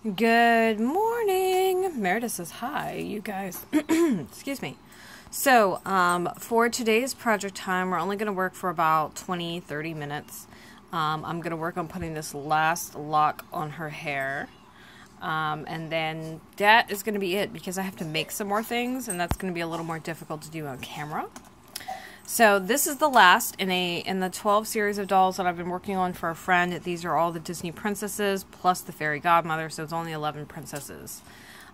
Good morning. Merida says hi, you guys. Excuse me. So, for today's project time, we're only going to work for about 20-30 minutes. I'm going to work on putting this last lock on her hair. And then that is going to be it because I have to make some more things, and that's going to be a little more difficult to do on camera. So this is the last in the 12 series of dolls that I've been working on for a friend. These are all the Disney princesses plus the fairy godmother, so it's only 11 princesses.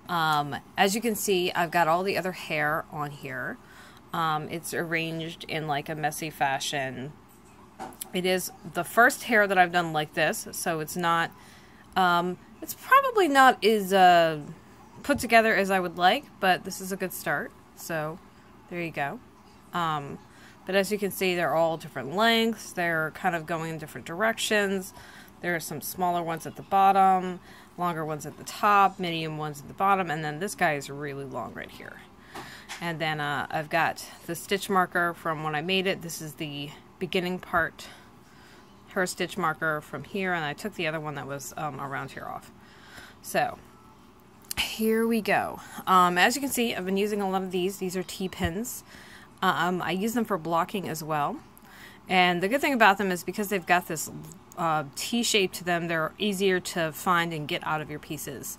As you can see, I've got all the other hair on here. It's arranged in like a messy fashion. It is the first hair that I've done like this, so it's not, it's probably not as put together as I would like, but this is a good start. So there you go. But as you can see, they're all different lengths. They're kind of going in different directions. There are some smaller ones at the bottom, longer ones at the top, medium ones at the bottom, and then this guy is really long right here. And then I've got the stitch marker from when I made it. This is the beginning part, her stitch marker from here, and I took the other one that was around here off. So here we go. As you can see, I've been using a lot of these. These are T-pins. I use them for blocking as well. And the good thing about them is because they've got this T shape to them, they're easier to find and get out of your pieces.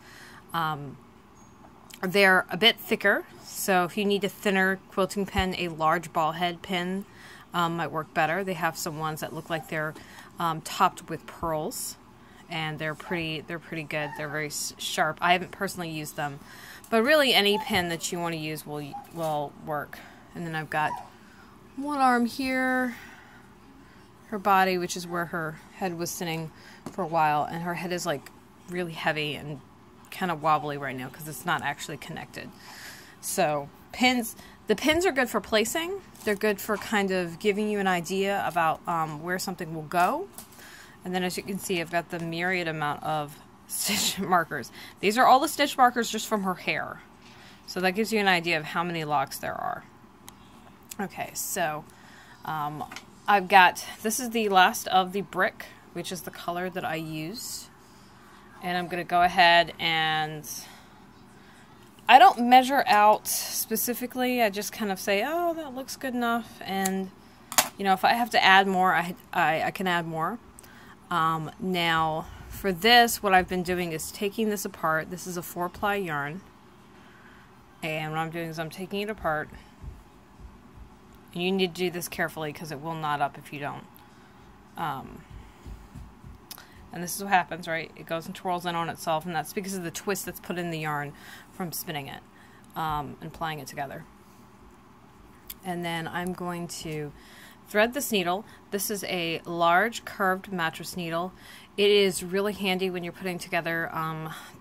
They're a bit thicker, so if you need a thinner quilting pin, a large ball head pin might work better. They have some ones that look like they're topped with pearls, and they're pretty good. They're very sharp. I haven't personally used them, but really any pin that you want to use will work. And then I've got one arm here, her body, which is where her head was sitting for a while, and her head is like really heavy and kind of wobbly right now because it's not actually connected. So the pins are good for placing. They're good for kind of giving you an idea about where something will go. And then as you can see, I've got the myriad amount of stitch markers. These are all the stitch markers just from her hair. So that gives you an idea of how many locks there are. Okay, so I've got, this is the last of the brick, which is the color that I used. And I'm going to go ahead and, I don't measure out specifically, I just kind of say, oh, that looks good enough. And, you know, if I have to add more, I can add more. Now, for this, what I've been doing is taking this apart. This is a 4-ply yarn. And what I'm doing is I'm taking it apart. And you need to do this carefully because it will knot up if you don't. And this is what happens, right? It goes and twirls in on itself, and that's because of the twist that's put in the yarn from spinning it and plying it together. And then I'm going to thread this needle. This is a large curved mattress needle. It is really handy when you're putting together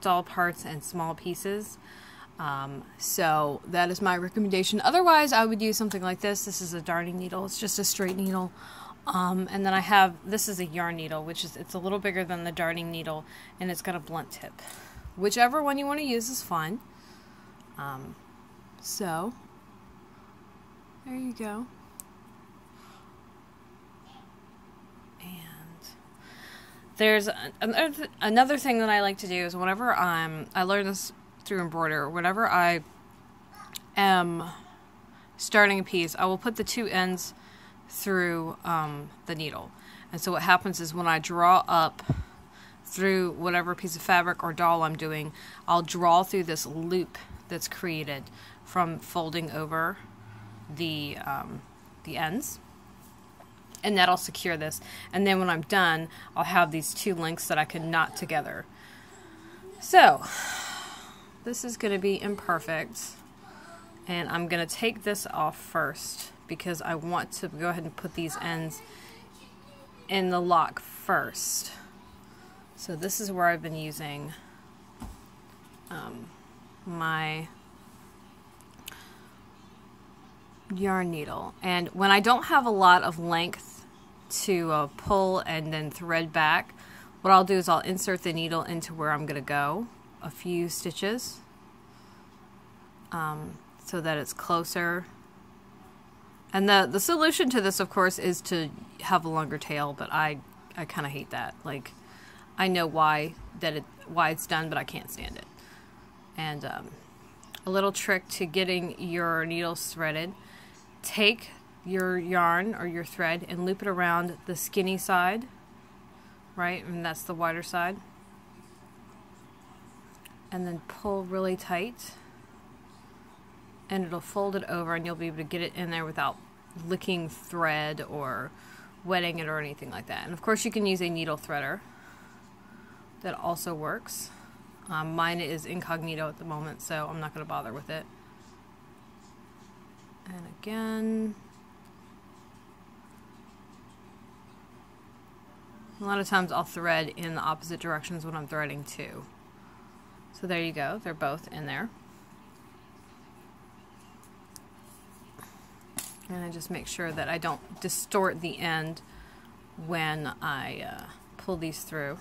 doll parts and small pieces. So that is my recommendation. Otherwise, I would use something like this. This is a darning needle. It's just a straight needle. And then I have, this is a yarn needle, which is, it's a little bigger than the darning needle, and it's got a blunt tip. Whichever one you want to use is fine. So, there you go. And there's another thing that I like to do is whenever I learned this through embroider, whenever I am starting a piece, I will put the two ends through the needle. And so what happens is when I draw up through whatever piece of fabric or doll I'm doing, I'll draw through this loop that's created from folding over the ends. And that'll secure this. And then when I'm done, I'll have these two links that I can knot together. So this is going to be imperfect, and I'm going to take this off first because I want to go ahead and put these ends in the lock first. So this is where I've been using my yarn needle, and when I don't have a lot of length to pull and then thread back, what I'll do is I'll insert the needle into where I'm going to go a few stitches so that it's closer. And the solution to this, of course, is to have a longer tail, but I kind of hate that. Like, I know why why it's done, but I can't stand it. And a little trick to getting your needles threaded: take your yarn or your thread and loop it around the skinny side, right? And that's the wider side. And then pull really tight, and it'll fold it over, and you'll be able to get it in there without licking thread or wetting it or anything like that. And of course you can use a needle threader. That also works. Mine is incognito at the moment, so I'm not going to bother with it. And again, a lot of times I'll thread in the opposite directions when I'm threading too. So there you go, they're both in there. And I just make sure that I don't distort the end when I pull these through.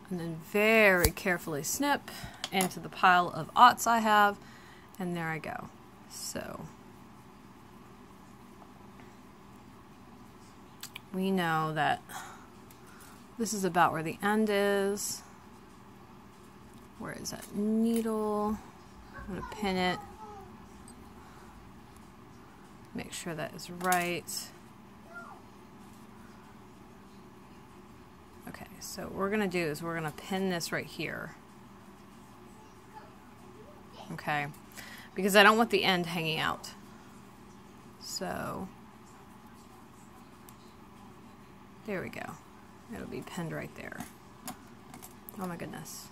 And then very carefully snip into the pile of aughts I have, and there I go. So we know that this is about where the end is. Where is that needle? I'm going to pin it. Make sure that is right. Okay, so what we're going to do is we're going to pin this right here. Okay, because I don't want the end hanging out. So there we go. It'll be pinned right there. Oh my goodness.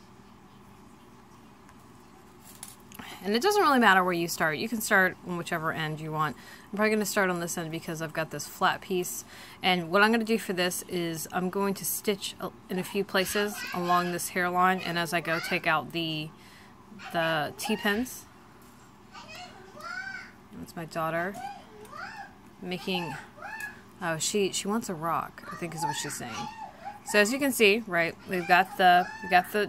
And it doesn't really matter where you start. You can start on whichever end you want. I'm probably going to start on this end because I've got this flat piece. And what I'm going to do for this is I'm going to stitch in a few places along this hairline, and as I go take out the T-pins. That's my daughter making, oh, she wants a rock, I think is what she's saying. So as you can see, right, we've got the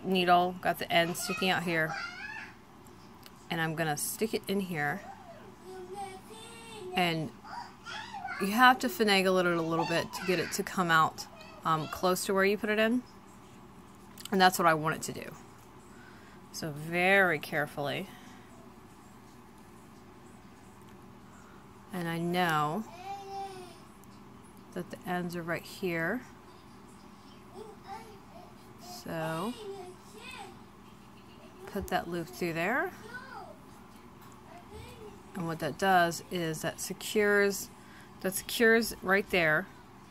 needle, got the end sticking out here. And I'm going to stick it in here, and you have to finagle it a little bit to get it to come out close to where you put it in, and that's what I want it to do. So very carefully, and I know that the ends are right here, so put that loop through there. And what that does is that secures right there,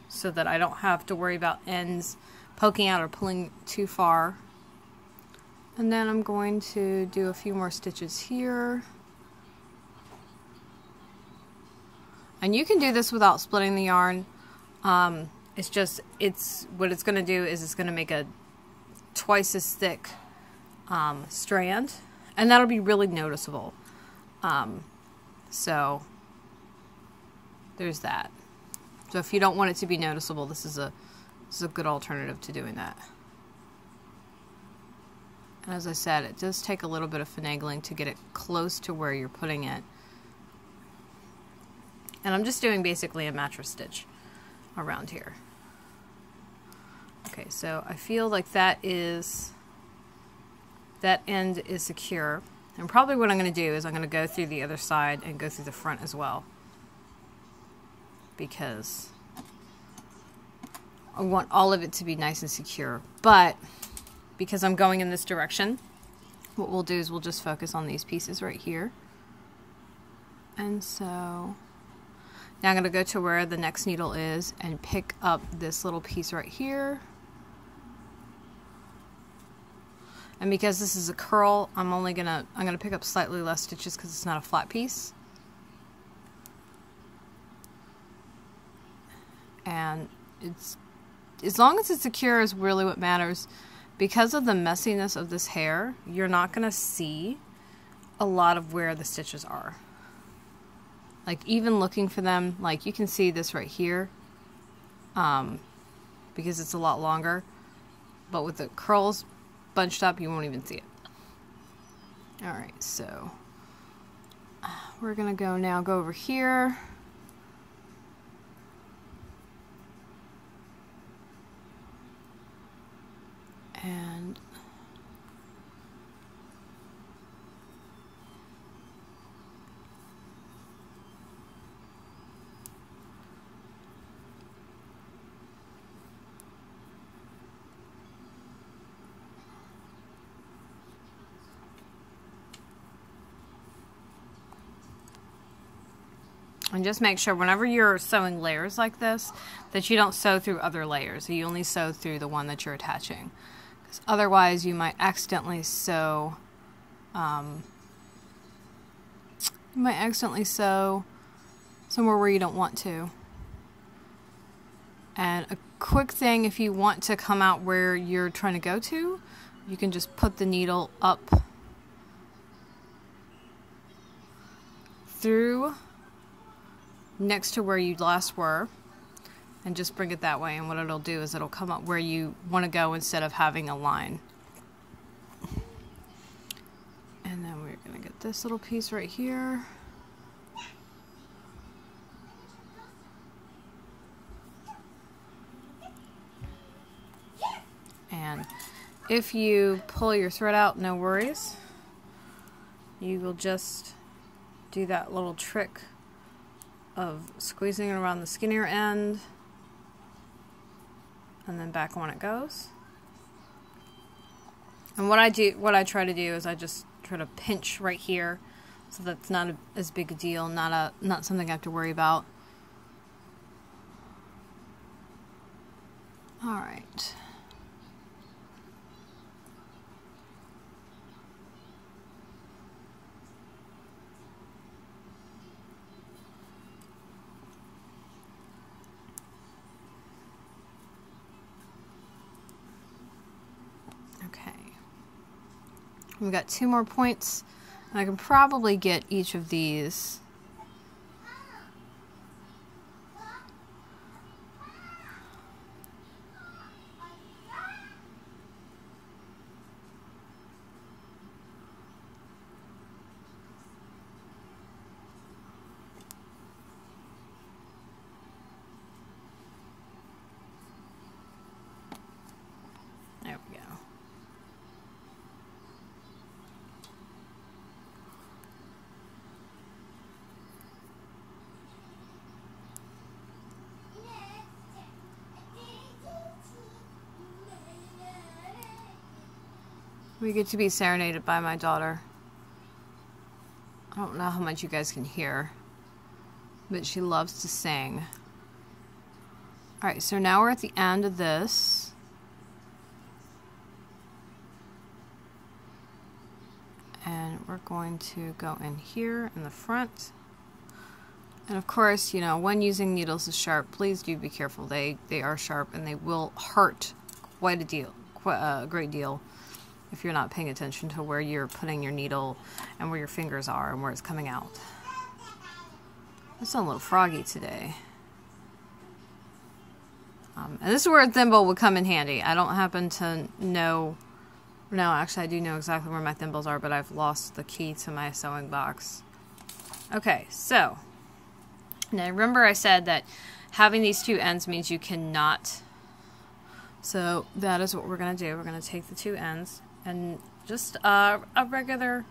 so that I don't have to worry about ends poking out or pulling too far. And then I'm going to do a few more stitches here. And you can do this without splitting the yarn. What it's going to do is it's going to make a twice as thick strand, and that'll be really noticeable. So there's that. So if you don't want it to be noticeable, this is a good alternative to doing that. And as I said, it does take a little bit of finagling to get it close to where you're putting it. And I'm just doing basically a mattress stitch around here. Okay, so I feel like that end is secure. And probably what I'm going to do is I'm going to go through the other side and go through the front as well, because I want all of it to be nice and secure. But because I'm going in this direction, what we'll do is we'll just focus on these pieces right here. And so now I'm going to go to where the next needle is and pick up this little piece right here. And because this is a curl, I'm gonna pick up slightly less stitches because it's not a flat piece. And it's, as long as it's secure is really what matters. Because of the messiness of this hair, you're not gonna see a lot of where the stitches are. Like even looking for them, like you can see this right here, because it's a lot longer. But with the curls bunched up, you won't even see it. Alright, so we're gonna go over here. And just make sure whenever you're sewing layers like this that you don't sew through other layers. You only sew through the one that you're attaching. Because otherwise you might accidentally sew somewhere where you don't want to. And a quick thing, if you want to come out where you're trying to go to, you can just put the needle up through next to where you last were and just bring it that way, and what it'll do is it'll come up where you want to go instead of having a line. And then we're going to get this little piece right here. And if you pull your thread out, no worries. You will just do that little trick of squeezing it around the skinnier end and then back on it goes. And what I try to do is I just try to pinch right here, so that's not as big a deal, not something I have to worry about. All right. We've got 2 more points, and I can probably get each of these . There we go. We get to be serenaded by my daughter. I don't know how much you guys can hear, but she loves to sing. Alright, so now we're at the end of this. And we're going to go in here in the front. And of course, you know, when using needles as sharp, please do be careful. They are sharp and they will hurt quite a great deal if you're not paying attention to where you're putting your needle and where your fingers are and where it's coming out. It's a little froggy today. And this is where a thimble would come in handy. I don't happen to know... No, actually I do know exactly where my thimbles are, but I've lost the key to my sewing box. Okay, so... Now remember I said that having these 2 ends means you cannot... So that is what we're going to do. We're going to take the 2 ends and just a regular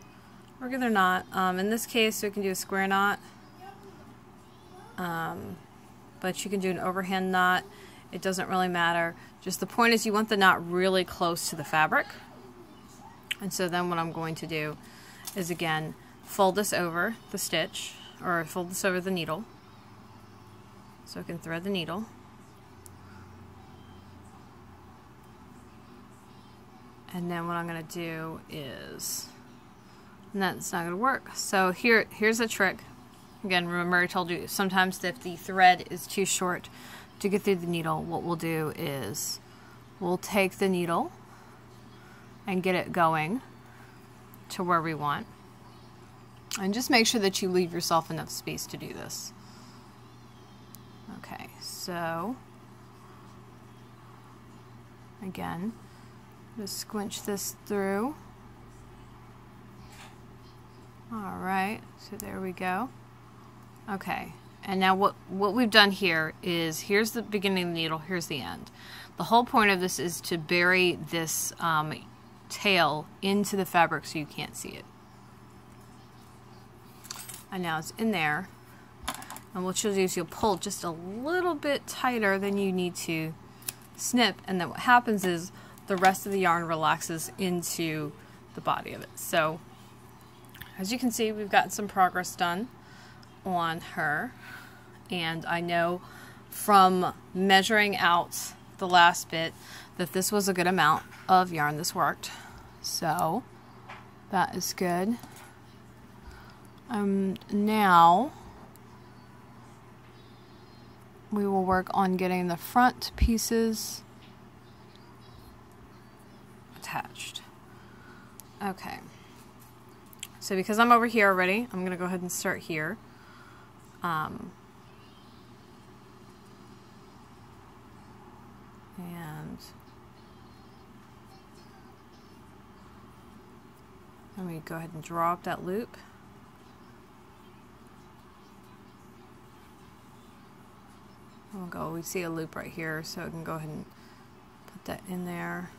knot. In this case, we can do a square knot, but you can do an overhand knot. It doesn't really matter. Just the point is you want the knot really close to the fabric. And so then what I'm going to do is, again, fold this over the stitch, or fold this over the needle, so I can thread the needle. And then what I'm going to do is, and that's not going to work. So here's a trick. Again, remember I told you sometimes if the thread is too short to get through the needle, what we'll do is we'll take the needle and get it going to where we want. And just make sure that you leave yourself enough space to do this. Okay, so again, just squinch this through. Alright, so there we go. Okay, And now what we've done here is, here's the beginning of the needle, here's the end. The whole point of this is to bury this tail into the fabric so you can't see it. And now it's in there. And what you'll do is you'll pull just a little bit tighter than you need to snip, and then what happens is the rest of the yarn relaxes into the body of it. So as you can see, we've gotten some progress done on her, and I know from measuring out the last bit that this was a good amount of yarn. This worked, so that is good. Now we will work on getting the front pieces attached. Okay, so because I'm over here already, I'm going to go ahead and start here. And let me go ahead and draw up that loop. We see a loop right here, so I can go ahead and put that in there.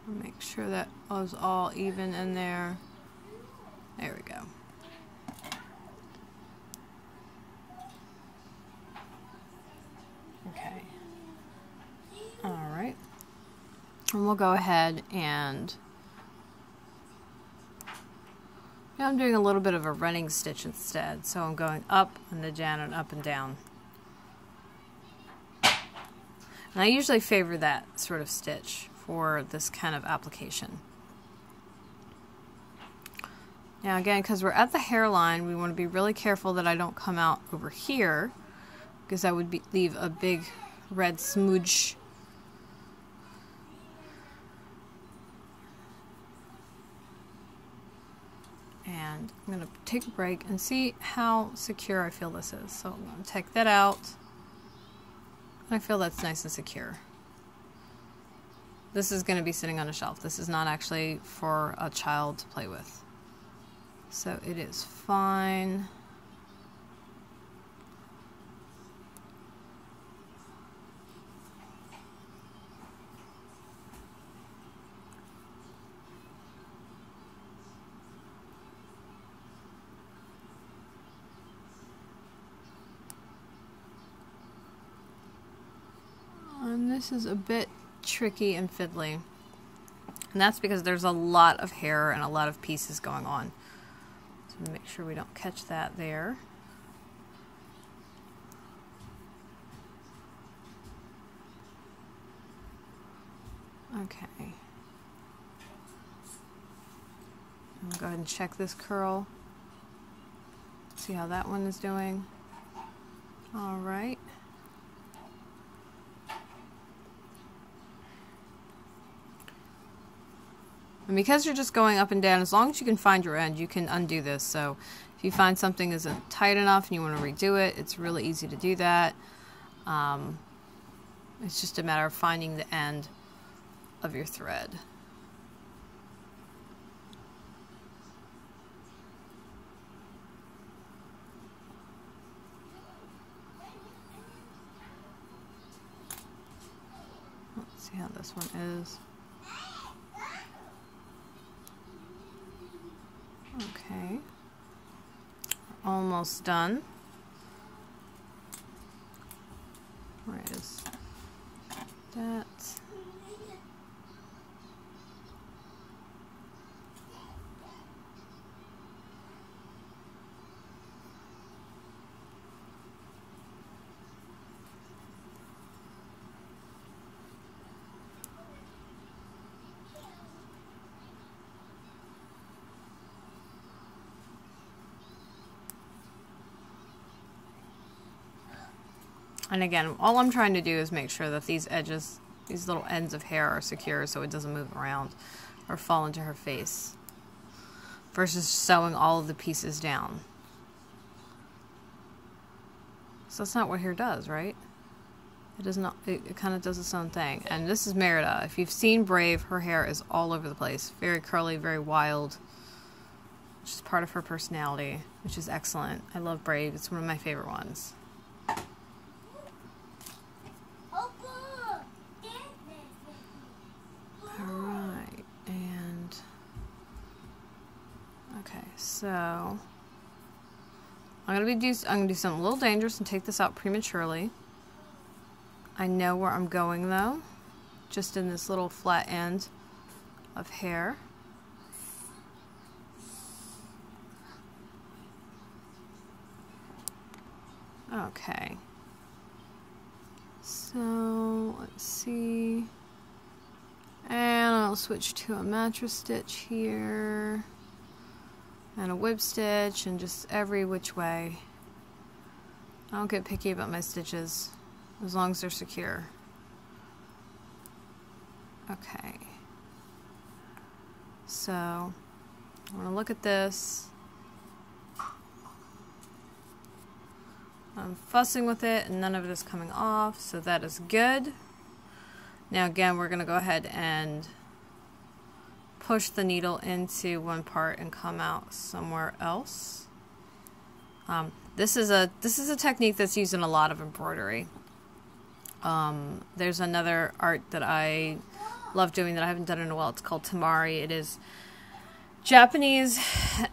Make sure that was all even in there. There we go. Okay. All right. And we'll go ahead and now I'm doing a little bit of a running stitch instead. So I'm going up and then down and up and down. And I usually favor that sort of stitch for this kind of application. Now again, because we're at the hairline, we want to be really careful that I don't come out over here, because that would leave a big red smudge. And I'm going to take a break and see how secure I feel this is. So I'm going to take that out. I feel that's nice and secure. This is going to be sitting on a shelf. This is not actually for a child to play with. So it is fine. And this is a bit tricky and fiddly, and that's because there's a lot of hair and a lot of pieces going on, so make sure we don't catch that there. Okay, I'll go ahead and check this curl, see how that one is doing. All right. And because you're just going up and down, as long as you can find your end, you can undo this. So if you find something isn't tight enough and you want to redo it, it's really easy to do that. It's just a matter of finding the end of your thread. Let's see how this one is. Okay, almost done. Where is that? And again, all I'm trying to do is make sure that these edges, these little ends of hair are secure so it doesn't move around or fall into her face. versus sewing all of the pieces down. So that's not what hair does, right? It does not. It kind of does its own thing. And this is Merida. If you've seen Brave, her hair is all over the place. Very curly, very wild. Which is part of her personality, which is excellent. I love Brave. It's one of my favorite ones. Alright, and okay, so I'm gonna do something a little dangerous and take this out prematurely. I know where I'm going though, just in this little flat end of hair. Okay. So let's see. And I'll switch to a mattress stitch here. And a whip stitch, and just every which way. I don't get picky about my stitches, as long as they're secure. Okay. So, I'm gonna look at this. I'm fussing with it, and none of it is coming off, so that is good. Now again, we're gonna go ahead and push the needle into one part and come out somewhere else. This is a technique that's used in a lot of embroidery. There's another art that I love doing that I haven't done in a while. It's called tamari. It is Japanese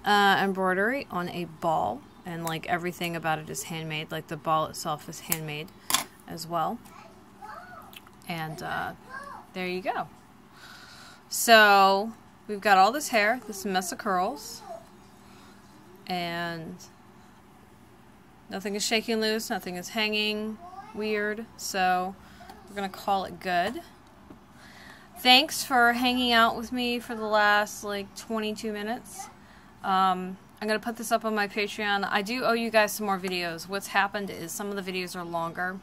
embroidery on a ball, and like everything about it is handmade. Like the ball itself is handmade as well. And there you go. So we've got all this hair, this mess of curls, and nothing is shaking loose, nothing is hanging weird, so we're gonna call it good. Thanks for hanging out with me for the last like 22 minutes. I'm gonna put this up on my Patreon. I do owe you guys some more videos. What's happened is some of the videos are longer,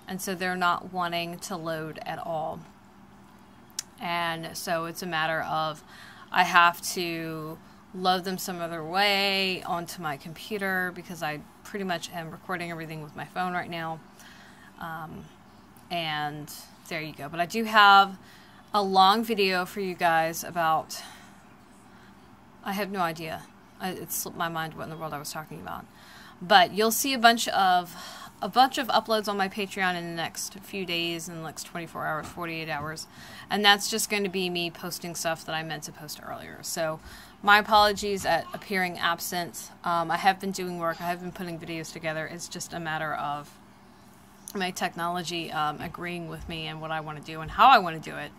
and so they're not wanting to load at all. And so it's a matter of I have to load them some other way onto my computer, because I pretty much am recording everything with my phone right now. And there you go. But I do have a long video for you guys about, I have no idea. It slipped my mind what in the world I was talking about. But you'll see a bunch of uploads on my Patreon in the next few days, in the next 24 hours, 48 hours. And that's just going to be me posting stuff that I meant to post earlier. So my apologies at appearing absent. I have been doing work. I have been putting videos together. It's just a matter of my technology agreeing with me and what I want to do and how I want to do it.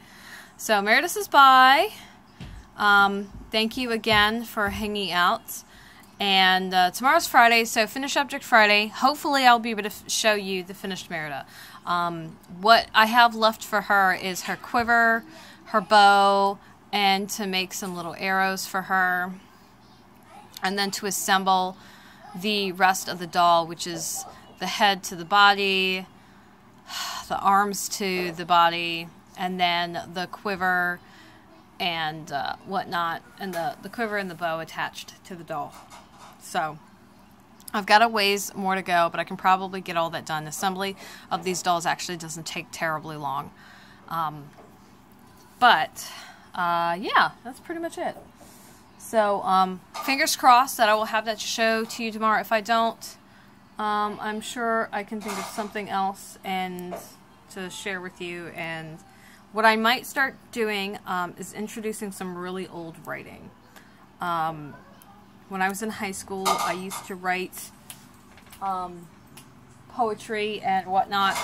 So Merida says bye. Thank you again for hanging out. And tomorrow's Friday, so Finished Object Friday. Hopefully I'll be able to show you the finished Merida. What I have left for her is her quiver, her bow, and to make some little arrows for her. And then to assemble the rest of the doll, which is the head to the body, the arms to the body, and then the quiver and whatnot, and the quiver and the bow attached to the doll. So I've got a ways more to go, but I can probably get all that done. Assembly of these dolls actually doesn't take terribly long. Yeah, that's pretty much it. So fingers crossed that I will have that to show to you tomorrow. If I don't, I'm sure I can think of something else and to share with you. And what I might start doing is introducing some really old writing. When I was in high school, I used to write poetry and whatnot.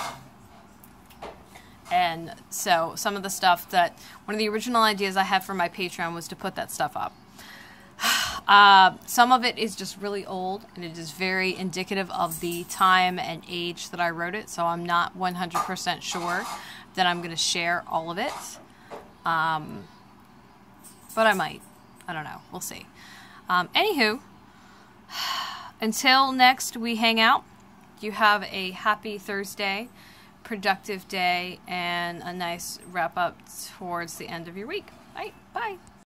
And so some of the stuff that, one of the original ideas I had for my Patreon was to put that stuff up. Some of it is just really old, and it is very indicative of the time and age that I wrote it, so I'm not 100% sure that I'm going to share all of it. But I might. I don't know. We'll see. Anywho, until next we hang out, you have a happy Thursday, productive day, and a nice wrap up towards the end of your week. All right, bye.